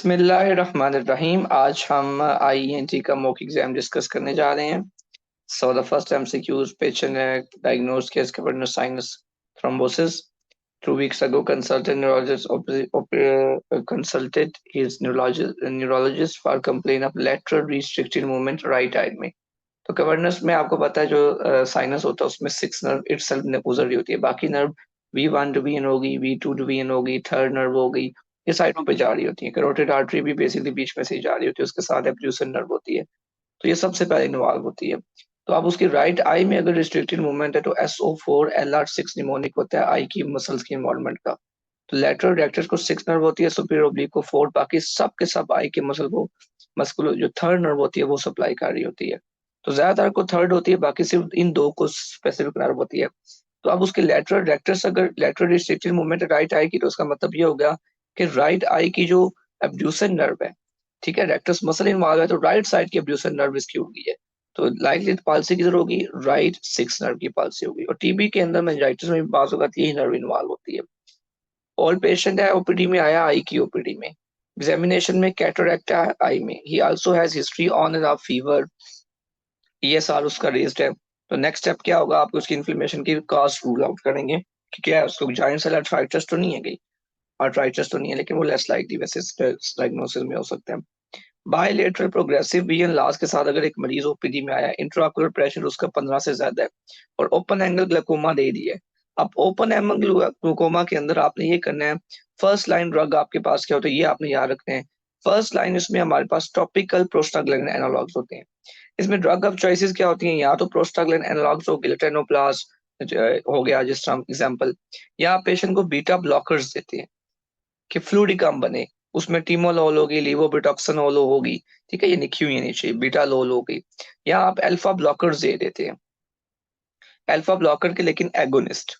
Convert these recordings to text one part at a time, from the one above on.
बिस्मिल्लाहिर्रहमानिर्रहीम। आज हम IENT का मॉक एग्जाम डिस्कस करने जा रहे हैं। So the first MCQs patient diagnosed case covered sinus thrombosis. 2 weeks ago, consultant consulted his neurologist for complaint of lateral restricted movement right eye में। तो कवर्नस में आपको पता है जो साइनस होता है उसमें 6 नर्व इटसेल्फ गुजर रही होती है, बाकी नर्व V1 डिवीजन होगी, V2 डिवीजन होगी, थर्ड नर्व होगी, ये साइडों पे जा रही होती है। कैरोटिड आर्टरी भी बेसिकली बीच में से ही जा रही होती है, उसके साथ एब्ड्यूसर नर्व होती है, तो ये सबसे पहले इन्वॉल्व होती है। तो अब उसकी राइट आई में अगर रिस्ट्रिक्टेड मूवमेंट है तो SO4 LR6 निमोनिक होता है आई की मसल्स की इन्वॉल्वमेंट का। तो लेटरल रेक्टस को 6 नर्व होती है, सुपीरियर ओब्लिक को 4, बाकी सब के सब आई के मसल को मस्कुलर जो थर्ड नर्व होती है वो सप्लाई कर रही होती है। तो ज्यादातर को थर्ड होती है, बाकी सिर्फ इन दो को स्पेसिफिक नर्व होती है। तो अब उसके लेटरल रेक्टस अगर लेटरल रिस्ट्रिक्टेड मूवमेंट है राइट आई की, तो उसका मतलब ये हो गया कि राइट आई की जो एब्ड्यूसर नर्व है, ठीक है, रेक्टस मसल इन्वॉल्व है, तो राइट साइड की एब्ड्यूसर नर्व इसकी होगी है। तो लाइकली पाल्सी किधर होगी? राइट 6 नर्व की पाल्सी होगी। और टीबी के अंदर मेनिंजाइटिस में भी बात होगा यही नर्व इन्वॉल्व होती है। ऑल पेशेंट है, ओपीडी में आया, आई की ओपीडी में। एग्जामिनेशन में कैटरेक्ट है आई में। ही also has history on end of fever, ESR उसका रेज्ड है। तो नेक्स्ट स्टेप क्या होगा? आपको उसकी इन्फ्लेमेशन की कॉज रूल आउट करेंगे कि क्या है, उसको जायंट सेल आर्थराइटिस तो नहीं है गई, आर्थराइटिस तो नहीं है, लेकिन वो लेस लाइकली वैसे डायग्नोसिस में हो सकता है। बायलेटरल प्रोग्रेसिव विजन लॉस के साथ अगर एक मरीज ओपीडी में आया, इंट्राओकुलर प्रेशर उसका 15 से ज्यादा है और ओपन एंगल ग्लूकोमा दे दी है। अब ओपन एंगल ग्लूकोमा के अंदर आपने ये करना है, फर्स्ट लाइन ड्रग आपके पास क्या होता है ये आपने याद रखना है। फर्स्ट लाइन इसमें हमारे पास टॉपिकल प्रोस्टाग्लैंडिन एनालॉग्स होते हैं। इसमें ड्रग ऑफ चॉइसेस क्या होती हैं? या तो प्रोस्टाग्लैंडिन एनालॉग्स हो, गिलेटेनोप्लास हो गया जिस तरह एग्जांपल, या पेशेंट को बीटा ब्लॉकर्स देते हैं कि फ्लूइड कम बने, उसमें टीमोलोल होगी, लीवोबिटॉक्सिनोल होगी, ठीक है, ये लिखी हुई है नीचे, बीटा लोल होगी। या आप अल्फा ब्लॉकर्स दे देते हैं, अल्फा ब्लॉकर के लेकिन एगोनिस्ट,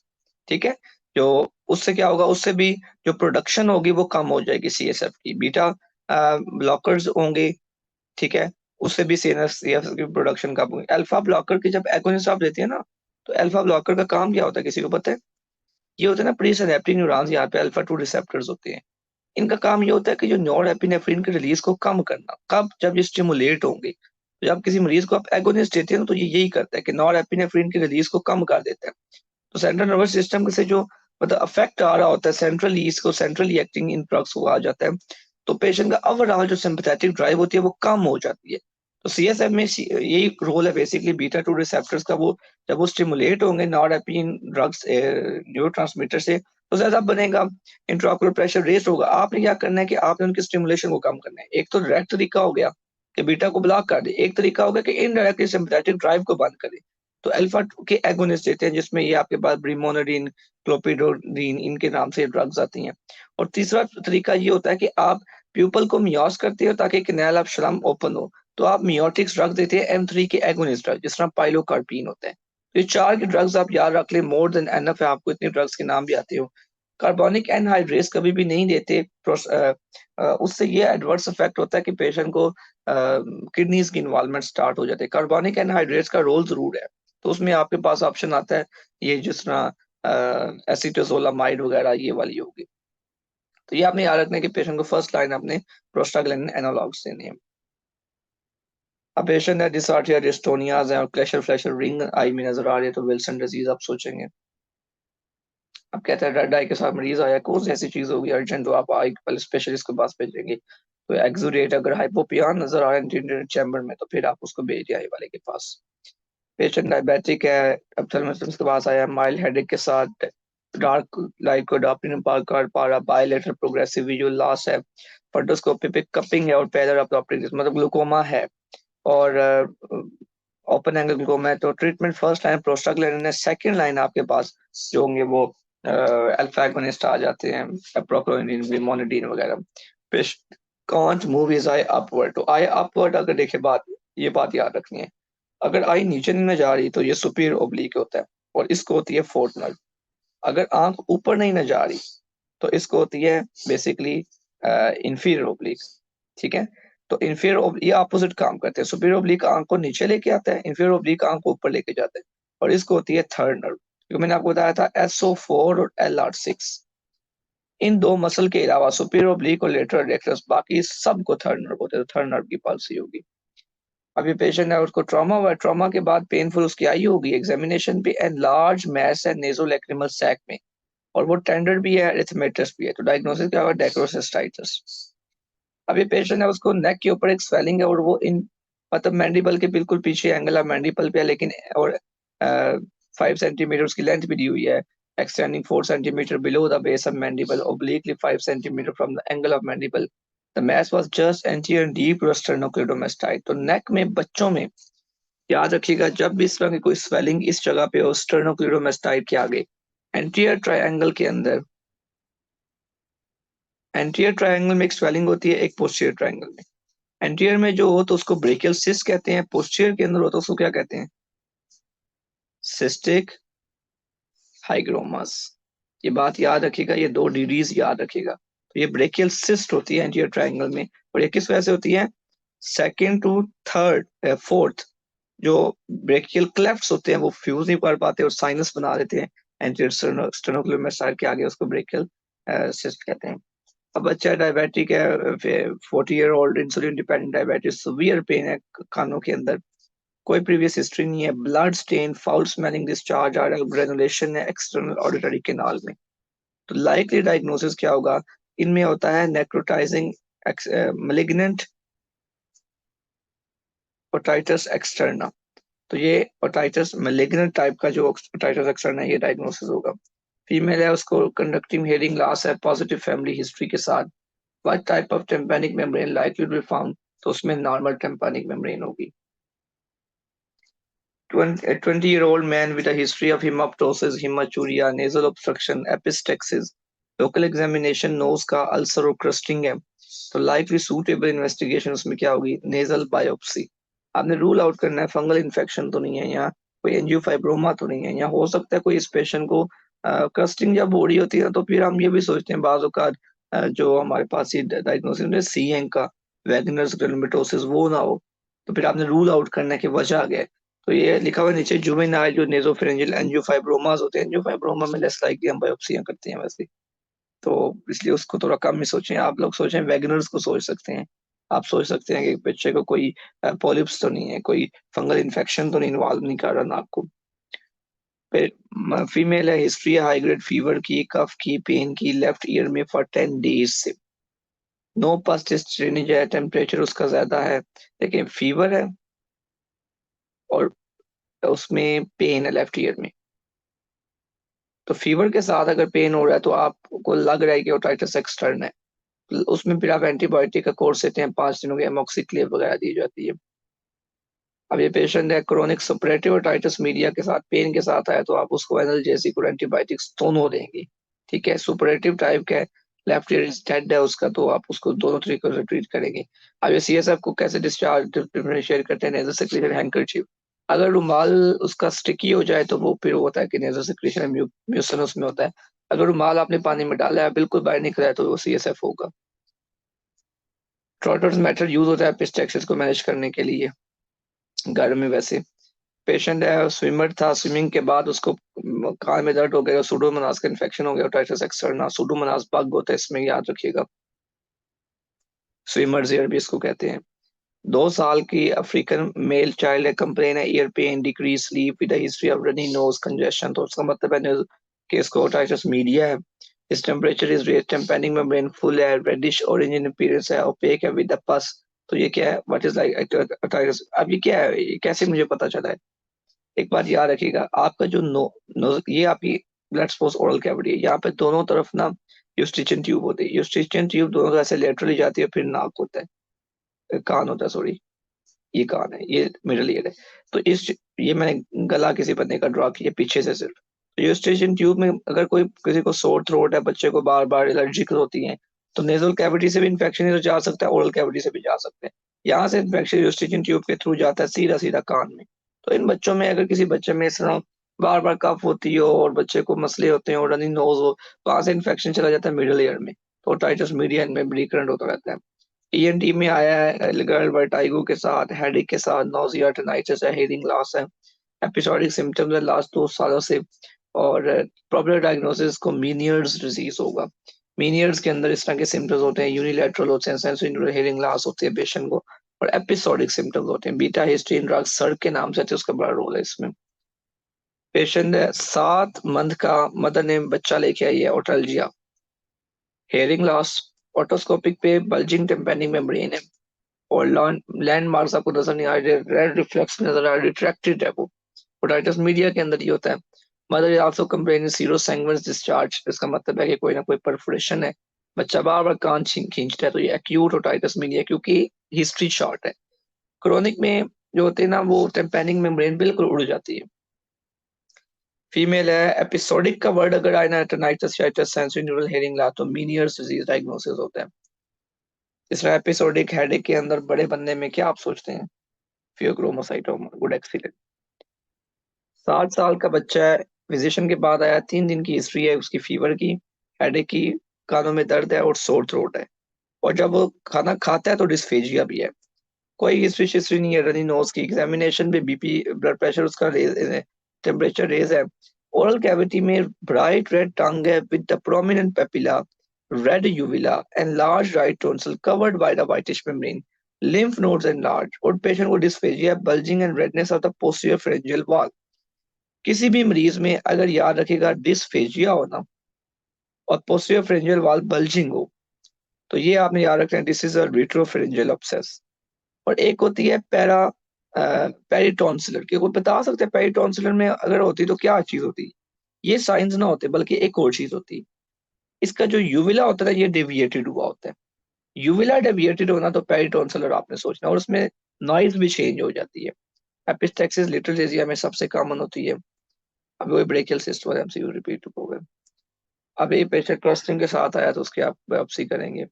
ठीक है। जो उससे क्या होगा, उससे भी जो प्रोडक्शन होगी वो कम हो जाएगी CSF की। बीटा ब्लॉकर्स होंगे, ठीक है, उससे भी CSF की प्रोडक्शन कम होगी। अल्फा ब्लॉकर की जब एगोनिस्ट आप देते हैं ना, तो अल्फा ब्लॉकर का काम क्या होता है किसी को पता है? ये होता है ना, प्री सिनेप्टिक न्यूरॉन्स, यहाँ पे अल्फा 2 रिसेप्टर्स होते हैं। इनका काम ये होता है कि जो नॉरएपिनेफ्रिन की रिलीज को कम करना। कब? जब ये स्टिमुलेट होंगे। तो जब किसी मरीज को आप एगोनिस्ट देते हैं तो ये यही करता है कि नॉरएपिनेफ्रिन की रिलीज को कम कर देता है। तो सेंट्रल नर्वस सिस्टम से जो मतलब अफेक्ट आ रहा होता है सेंट्रली, इसको सेंट्रली एक्टिंग इन ड्रग्स को आ जाता है, तो पेशेंट का ओवरऑल जो सिंपैथेटिक ड्राइव होती है वो कम हो जाती है। तो CSF में यही रोल है बेसिकली बीटा 2 रिसेप्टर्स का। वो जब वो स्टिमुलेट होंगे नॉरएपिन ड्रग्स न्यूरोट्रांसमीटर से, तो ज्यादा बनेगा, इंट्राओकुलर प्रेशर रेज होगा। आपने क्या करना है कि आपने उनकी स्टिमुलेशन को कम करना है। एक तो डायरेक्ट तरीका हो गया कि बीटा को ब्लॉक कर दे, एक तरीका होगा कि इनडायरेक्टली सिंपैथेटिक ड्राइव को बंद करे। तो अल्फा के एगोनिस्ट देते हैं, जिसमें ये आपके पास ब्रिमोनिडिन, क्लोपिडोग्रीन, इनके नाम से ड्रग्स आती हैं। और तीसरा तरीका ये होता है कि आप प्यूपल को मियोस करते हो ताकि कैनाल ऑफ श्रम ओपन हो, तो आप मियोटिक्स ड्रग देते हैं, M3 के एगोनिस्ट ड्रग, जिस तरह पाइलोकार्पिन होता है। तो ये 4 के ड्रग्स आप याद रख ले, मोर देन एनफ है, आपको इतने ड्रग्स के नाम भी आते हो। कार्बोनिक एनहाइड्रेट्स कभी भी नहीं देते, उससे ये एडवर्स इफेक्ट होता है कि पेशेंट को किडनीज की इन्वॉल्वमेंट स्टार्ट हो जाती है। कार्बोनिक एनहाइड्रेट्स का रोल जरूर है, तो उसमें आपके पास ऑप्शन आता है ये जिस तरह एसिटोजोलामाइड वगैरह ये वाली होगी। तो ये आपने याद रखना है कि पेशेंट को फर्स्ट लाइन आपने प्रोस्टाग्लैंडिन एनालॉग्स देने हैं। अब पेशेंट है डिसऑर्डिया डिस्टोनियाज है और क्लेशर फ्लैशर रिंग आई में नजर आ रही है, तो विल्सन डिजीज आप सोचेंगे। अब कहते हैं रेड आई के साथ मरीज आया, कौन सी ऐसी चीज होगी अर्जेंट तो आप आई पहले स्पेशलिस्ट के पास भेजेंगे। तो एक्सुडेट अगर हाइपोपियान नजर आ रहा है चैम्बर में, तो फिर आप उसको भेजिए आई वाले के पास। पेशेंट डायबिटिक है, अब थर्मोस्टेट के पास आया माइल्ड हेडेक के साथ, डार्क लाइट को डॉप्टिन कर पा रहा, बायलेटरल प्रोग्रेसिव विजुअल लॉस है, फंडोस्कोपी पे कपिंग है और फेलर ऑफ मतलब ग्लूकोमा है और ओपन एंगल ग्लूकोमा है। तो ट्रीटमेंट फर्स्ट लाइन प्रोस्टाग्लैंडिन है, सेकंड लाइन आपके पास जो होंगे वो अल्फा एगोनिस्ट आ जाते हैं, एप्रोक्लोनिडीन, ब्रिमोनिडीन वगैरह। Patient can't move his I upward, तो आई अपवर्ड अगर देखे बात, ये बात याद रखनी है, अगर आई नीचे नहीं जा रही तो ये सुपीरियर ओब्लिक होता है और इसको होती है फोर्थ नर्व। अगर आंख ऊपर नहीं न जा रही तो इसको होती है बेसिकली इंफीरियर ओब्लिक, ठीक है। तो इंफीरियर ये ऑपोजिट काम करते हैं, सुपीरियर ओब्लिक आंख को नीचे लेके आता है, इंफीरियर ओब्लिक आंख को ऊपर लेके जाता है, और इसको होती है थर्ड नर्व, जो मैंने आपको बताया था SO4 और LR6। इन दो मसल के अलावा सुपीरियर ओब्लिक और लेटरल रेक्टस, बाकी सबको थर्ड नर्व होते हैं, थर्ड नर्व की पॉलिसी होगी। अभी पेशेंट है, उसको ट्रॉमा हुआ, ट्रॉमा के बाद पेनफुल उसकी आई होगी, एग्जामिनेशन पे एनलार्ज मैस है नेजोलैक्रिमल सैक में, और वो टेंडर भी है, एरिथमेटस भी है, तो डायग्नोसिस क्या होगा, डेक्रोसिस्टाइटिस। अभी पेशेंट है, उसको नेक के ऊपर एक स्वेलिंग है, और वो इन मतलब मैंडिबल के बिल्कुल पीछे एंगल ऑफ मैंडिबल पे है, लेकिन और 5 सेंटीमीटर उसकी लेंथ भी दी हुई है, extending 4 centimeter below the base of mandible, obliquely 5 centimeter from the angle of mandible. The mass was just anterior and deep to sternocleidomastoid. तो नेक में बच्चों में याद रखिएगा, जब भी इस तरह की कोई स्वेलिंग इस जगह पे हो स्टर्नोक्लीडोमास्टाइड के आगे, एंटीरियर ट्रायंगल के अंदर, एंटीरियर ट्रायंगल में एक स्वेलिंग होती है, एक पोस्टीरियर ट्रायंगल में। एंटीरियर में जो हो तो उसको ब्रेकियल सिस्ट कहते हैं, पोस्टीरियर के अंदर हो तो उसको क्या कहते हैं, सिस्टिक हाइग्रोमास। ये बात याद रखिएगा, ये दो डिग्रीज याद रखिएगा। तो ये ब्रेकियल सिस्ट होती है एंटीरियर ट्रायंगल में, और ये किस वजह से होती है, सेकंड टू थर्ड फोर्थ जो ब्रेकियल क्लेफ्ट्स होते हैं वो फ्यूज नहीं कर पाते और साइनस बना देते हैं एंटीरियर स्टेनोक्लेमास्टाइड के आगे, उसको ब्रेकियल सिस्ट कहते हैं। अब बच्चा डायबिटिक है, 40 year old, insulin dependent diabetes, severe pain है कानों के अंदर, कोई प्रीवियस हिस्ट्री नहीं है, blood stain, foul smelling discharge आ रहा है, ग्रेनुलेशन है एक्सटर्नल ऑडिटरी कैनाल में, तो लाइकली डायग्नोसिस क्या होगा, इनमें होता है नेक्रोटाइजिंग मैलिग्नेंट ओटाइटिस एक्सटर्ना। तो ये ओटाइटिस मैलिग्नेंट टाइप का जो ओटाइटिस एक्सटर्ना है, ये डायग्नोसिस होगा। फीमेल है, उसको कंडक्टिंग हेयरिंग लॉस है, पॉजिटिव फैमिली हिस्ट्री के साथ, what type of tympanic membrane likely to be found, तो उसमें नॉर्मल टेम्पैनिक मेम्ब्रेन होगी। 20-year-old man with a history of hemoptysis, hematuria, nasal obstruction, epistaxis, local examination nose का ulcer और crusting है, तो likely suitable investigation उसमें क्या होगी, नेजल बायोप्सी। आपने रूल आउट करना है फंगल इन्फेक्शन तो नहीं है यहाँ, कोई एंजियोफाइब्रोमा तो नहीं है यहाँ, हो सकता है कोई इस पेशेंट को क्रस्टिंग जब हो रही होती है तो फिर हम ये भी सोचते हैं बाज़ औक़ात जो हमारे पास ये डायग्नोसिस में सी एंग का वैगनर्स ग्रेनुलोमेटोसिस वो ना हो, तो फिर आपने रूल आउट करना है कि वजह क्या है। तो ये लिखा हुआ नीचे जुवेनाइल जो नेजोफेरेंजियल एंजियोफाइब्रोमास होते हैं, एंजियोफाइब्रोमा में लेस लाइकली हम बायोप्सियां करते हैं वैसे, तो इसलिए उसको थोड़ा कम ही सोचें। आप लोग सोचें वैगनर्स को सोच सकते हैं, आप सोच सकते हैं कि बच्चे को कोई पॉलिप्स तो नहीं है, कोई फंगल इन्फेक्शन तो नहीं इन्वॉल्व नहीं कर रहा नाक को। फिर फीमेल है, हिस्ट्री है हाई ग्रेड फीवर की, कफ की, पेन की लेफ्ट ईयर में फॉर 10 days से, नो पास्ट स्ट्रेनेज है, टेम्परेचर उसका ज्यादा है, लेकिन फीवर है और उसमें पेन है लेफ्ट ईयर में। तो फीवर के साथ अगर पेन हो रहा है तो आपको लग रहा है कि ओटाइटिस एक्सटर्न है, उसमें फिर आप एंटीबायोटिक का कोर्स देते हैं, 5 दिनों की एमॉक्सिक्लेव वगैरह दी जाती है। अब ये पेशेंट है क्रोनिक सपरेटिव ओटाइटिस मीडिया के साथ पेन के साथ आया तो आप उसको एनाल्जेसिक और एंटीबायोटिक्स दोनों देंगे, ठीक है। सुपरेटिव टाइप का लेफ्ट ईयर डेड है उसका, तो आप उसको दोनों तरीकों से ट्रीट करेंगे। अब ये सीएसएफ को कैसे डिस्चार्ज डिफरेंशिएट करते हैं, नेजल सेक्रेशन हैंकरचीफ, अगर रुमाल उसका स्टिकी हो जाए तो वो फिर होता है कि नेजल सेक्रेशन म्यूसिनस में होता है, अगर रुमाल आपने पानी में डाला है बिल्कुल बाहर निकला है तो वो सीएसएफ होगा। ट्रॉटर्स मेथड यूज होता है एपिस्टैक्सिस को मैनेज करने के लिए घर में। वैसे पेशेंट है, स्विमर था, स्विमिंग के बाद उसको कान में दर्द हो गया, सूडोमोनास का इन्फेक्शन हो गया, ओटाइटिस एक्सटर्ना, सूडोमोनास बग होता है इसमें, याद रखिएगा, स्विमर्स ईयर भी इसको कहते हैं। 2 साल की अफ्रीकन मेल चाइल्ड है, कंप्लेन है ear pain, decrease sleep with history of runny nose congestion, तो उसका मतलब है कि इसको ओटाइटिस मीडिया है। इस temperature is raise, tympanic membrane full है, रेडिश ऑरेंज इन अपीयरेंस है, ओपेक है विद द पस, तो ये क्या है, व्हाट इज लाइक ओटाइटिस। अब ये क्या है, ये कैसे मुझे पता चला है, एक बात याद रखिएगा, आपका जो ये आपकी ब्लड स्पोर्स ओरल कैविटी है, यहाँ पे दोनों तरफ ना यूस्टिचियन ट्यूब होती है, यूस्टिचियन ट्यूब दोनों तरफ से लेटरली जाती है, फिर नाक होता है, कान होता है, सॉरी ये कान है, ये मिडल ईयर है। तो इस ये मैंने गला किसी बंदे का ड्रॉ किया पीछे से सिर्फ, तो यूस्टिचियन ट्यूब में अगर कोई किसी को सोर थ्रोट है, बच्चे को बार बार एलर्जिक होती है, तो नेजल कैविटी से भी इन्फेक्शन जा सकता है, ओरल कैविटी से भी जा सकते हैं, यहाँ से इन्फेक्शन यूस्टिचियन ट्यूब के थ्रू जाता है सीधा सीधा कान में। तो इन बच्चों में अगर किसी बच्चे में इस तरह बार बार कफ होती हो और बच्चे को मसले होते हैं और रनिंग नोज हो, तो वहां से इन्फेक्शन चला जाता है मिडल ईयर में, तो ओटाइटिस मीडिया में रिकरेंट होता रहता है। ईएनटी में आया है गर्ल वर्टाइगो के साथ, हेडेक के साथ, नोजिया, टिनाइटिस है, हेयरिंग लॉस है, एपिसोडिक सिम्टम्स है लास्ट 2 सालों से, और प्रॉपर डायग्नोसिस को मीनियर्स डिजीज होगा। मीनियर्स के अंदर इस तरह के सिम्टम्स होते हैं, यूनिलैटरल होते हैं, सेंसरी न्यूरल हियरिंग लॉस होती है पेशेंट को, और एपिसोडिक सिम्टम्स होते हैं। बीटा हिस्टीन ड्रग सर्ग के नाम से उसका बड़ा रोल है इसमें। पेशेंट 7 मंथ का मदर ने बच्चा लेके आई है, ऑटल्जिया, हेयरिंग लॉस, ऑटोस्कोपिक पे बल्जिंग टिम्पैनिक मेम्ब्रेन है, और लैंडमार्क्स आपको नजर नहीं आ रहे, रेड रिफ्लेक्स नजर आ रहा है, रिट्रैक्टेड है वो। ओटाइटिस मीडिया के अंदर ये होता है। Mother is also complaining serosanguineous discharge, इसका मतलब है कि कोई ना कोई परफोरेशन है, बच्चा बार बार कान खींचता है, तो ये एक्यूट ओटाइटिस मीडिया, क्योंकि हिस्ट्री शॉर्ट है। क्रोनिक में जो होते हैं ना, वो टिम्पैनिक मेम्ब्रेन बिल्कुल उड़ जाती है। फीमेल है, एपिसोडिक का वर्ड अगर आए ना, टेनाइटिस, शाइटिस, सेंसरी न्यूरल हियरिंग लॉस, तो मीनियर्स डिजीज डायग्नोसिस होता है। इसमें एपिसोडिक हेडेक के अंदर बड़े बनने में क्या आप सोचते हैं? Pheochromocytoma, good excellent. 7 साल का बच्चा है, फिजिशियन के बाद आया, 3 दिन की हिस्ट्री है उसकी, फीवर की, हेडेक की, कानों में दर्द है और सोर थ्रोट है, और जब वो खाना खाता है तो डिस्फेजिया भी है। कोई हिस्ट्री नहीं है रनी नोज की, एग्जामिनेशन में बीपी, ब्लड प्रेशर उसका रेज है, टेम्परेचर रेज है, ओरल कैविटी में ब्राइट रेड टंग है with the prominent papilla, red uvula and large right tonsil covered by the whitish membrane, lymph nodes enlarged, और patient को dysphagia, bulging and redness of the posterior pharyngeal wall. किसी भी मरीज में अगर याद रखेगा डिस्फेजिया हो ना, और पोस्टीरियर फेरेंजियल वॉल बल्जिंग हो, तो ये आपने याद रखना है, दिस इज अ रेट्रोफेरेंजियल अब्सेस। और एक होती है पेरिटॉन्सिलर, कि कोई बता सकते हैं पेरिटॉन्सिलर में अगर होती तो क्या चीज होती? ये साइंस ना होते, बल्कि एक और चीज होती। इसका जो यूविला होता है ये डेविएटेड हुआ होता है। यूविला डेविएटेड होना तो पेरिटॉन्सिलर आपने सोचना, और उसमें नॉइज भी चेंज हो जाती है। एपिस्टेक्सिस लिटिल एजिया में सबसे कॉमन होती है। अब वही ब्रेकियल सिस्ट वाले एमसीयू रिपीट हो गए। अब ये पेशेंट क्लस्टरिंग के साथ आया तो उसके आप बायोप्सी करेंगे।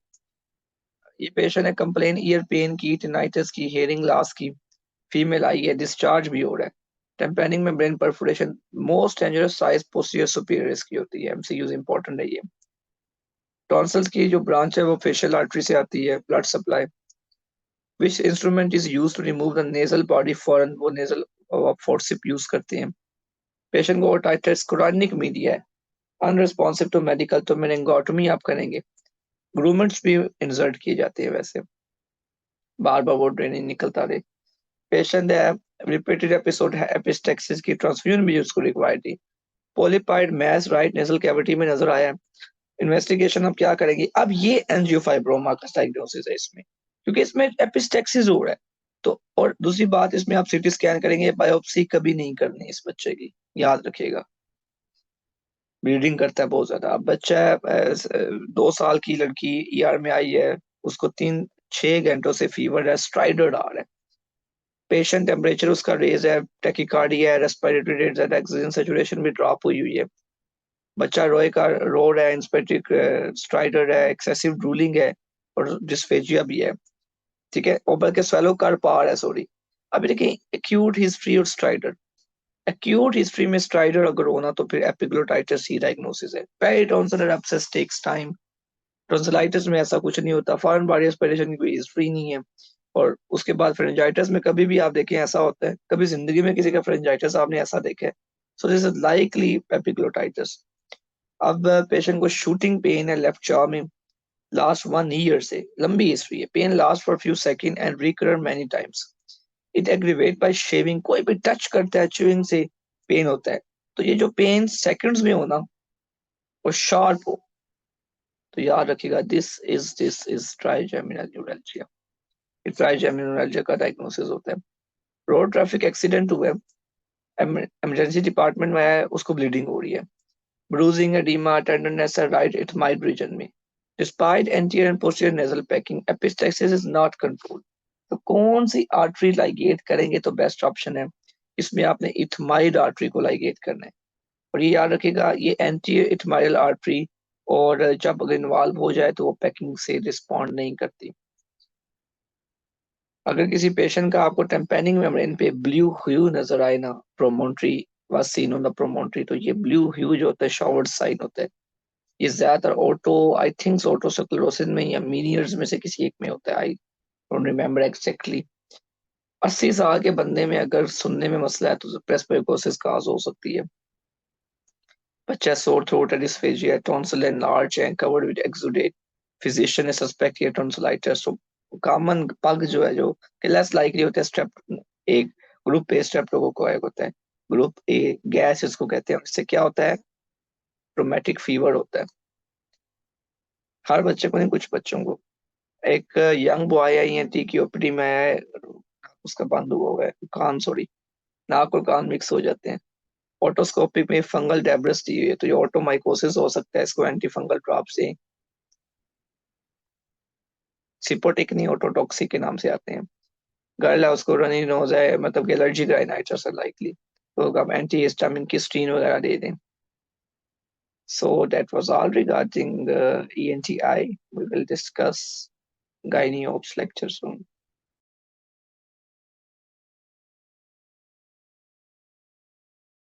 ये पेशेंट है, कंप्लेन ईयर पेन की, टिनाइटिस की, हेयरिंग लॉस की, फीमेल आई है, डिस्चार्ज भी हो रहा है, टेम्पैनिक में brain perforation, most dangerous size posterior superior इसकी होती है, एमसीक्यूज इंपॉर्टेंट है ये। टॉन्सिल्स की जो ब्रांच है वो फेशियल आर्टरी से आती है, blood supply. Which instrument is use to remove the nasal body foreign, वो नेजल फोर्सिप यूज करते हैं। पेशेंट को ओटाइटिस क्रोनिक मीडिया है, अनरिस्पॉन्सिव टू मेडिकल, तो मेनिंगोटोमी आप करेंगे। ग्रूमेंट्स भी इंसर्ट किए जाते हैं वैसे, बार बार वो ड्रेनिंग निकलता रहे। पेशेंट है, रिपीटेड एपिसोड है एपिस्टेक्सिस की, ट्रांसफ्यूजन भी उसको रिक्वायर्ड थी। पोलिपाइड मैस राइट नेजल कैविटी में नजर आया। इन्वेस्टिगेशन अब क्या करेंगे? अब ये एंजियोफाइब्रोमा का डायग्नोसिस है इसमें, क्योंकि इसमें एपिस्टेक्सिस हो रहा है। तो और दूसरी बात, इसमें आप सीटी स्कैन करेंगे, बायोप्सी कभी नहीं करनी इस बच्चे की, याद रखिएगा। ब्लीडिंग करता है बहुत ज्यादा। अब बच्चा है 2 साल की लड़की, ईआर में आई है, उसको 6 घंटों से फीवर है, स्ट्राइडर आ रहा है। पेशेंट टेम्परेचर उसका रेज है, टेकिकार्डिया है, रेस्पिरेटरी रेट है, ऑक्सीजन सैचुरेशन भी ड्रॉप हुई है। बच्चा रो रहा है, इंस्पेक्टिक स्ट्राइडर है, एक्सेसिव ड्रूलिंग है, और डिस्फेजिया भी है। ठीक है, और बल्कि स्वेलो कर पा रहा है, सॉरी। अभी देखिए, एक्यूट हिस्ट्री और स्ट्राइडर, एक्यूट हिस्ट्री में स्ट्राइडर अगर होना तो फिर एपिग्लोटाइटिस ही डायग्नोसिस है। पेरिटॉन्सिलर एब्सेस टेक्स टाइम। टॉन्सिलाइटिस में ऐसा कुछ नहीं होता, फॉरेन बॉडी एस्पिरेशन की कोई हिस्ट्री नहीं है। और उसके बाद फ्रेंजाइटिस में कभी भी आप देखें ऐसा होता है, कभी जिंदगी में किसी का फ्रेंजाइटिस आपने ऐसा देखा है? So this is likely epiglottitis. अब पेशेंट को शूटिंग पेन है लेफ्ट जॉ में, लास्ट 1 ईयर से, लंबी हिस्ट्री है, pain last for few second and recur many times. It aggravate by shaving, कोई भी टच करता है च्यूइंग से पेन होता है। तो ये जो पेन सेकंड्स में हो ना, और शार्प हो, तो याद रखिएगा, this is trigeminal neuralgia. Trigeminal का डायग्नोसिस होता है। रोड ट्रैफिक एक्सीडेंट हुआ है, इमरजेंसी डिपार्टमेंट में है, उसको ब्लीडिंग हो रही है, ब्रूजिंग, एडिमा, टेंडरनेस है राइट इथमाइड रीजन में, despite anterior and posterior nasal packing, epistaxis is not controlled. तो कौन सी आर्टरी लाइगेट करेंगे तो बेस्ट ऑप्शन है? इसमें आपने इथमाइड आर्टरी को लाइगेट करना है, और ये याद रखिएगा, ये एंटीरियर इथमाइडल आर्टरी, और जब अगर इन्वॉल्व हो जाए तो वो पैकिंग से रिस्पॉन्ड नहीं करती। अगर किसी पेशेंट का आपको टेम्पेनिंग मेम्ब्रेन पे ब्लू ह्यू नजर आए ना, प्रोमोनट्री वाज सीन ऑन द प्रोमोनट्री, तो ये ब्लू ह्यू जो होता है शॉवर्ड साइन होता है। ये ज्यादातर आई थिंक ऑटोस्क्लेरोसिस में या मीनियर्स में से किसी एक में होता है, आई डोंट रिमेम्बर एग्जैक्टली। 80 साल के बंदे में अगर सुनने में मसला है तो प्रेस्बिकुलोसिस काज हो सकती है। बच्चा sore throat and dysphagia, tonsil enlarged and covered with exudate. Physician ने suspect किया tonsillitis. So common पग जो है जो कि less likely होता है strep एक ग्रुप ए स्ट्रेप्टोकोकाई होता है, ग्रुप ए गैस इसको कहते हैं। इससे क्या होता है? रोमैटिक फीवर होता है हर बच्चे को नहीं, कुछ बच्चों को। एक यंग बॉय है ईएनटी की ओपीडी में है, उसका बंद हुआ है कान, सॉरी नाक और कान मिक्स हो जाते हैं। ऑटोस्कोपी में फंगल डेब्रिस दी हुई है, तो ये ऑटोमाइकोसिस हो सकता है, इसको एंटी फंगल ड्रॉप से। सिपोटिक नहीं, ऑटोटॉक्सिक के नाम से आते हैं। गर्ल है उसको रनी नोज है, मतलब कि एलर्जी का राइनाइटिस है लाइकली, तो आप एंटी हिस्टामिन की स्टीन वगैरह दे दें। So that was all regarding the ENT eye. We will discuss gynae ops lecture soon.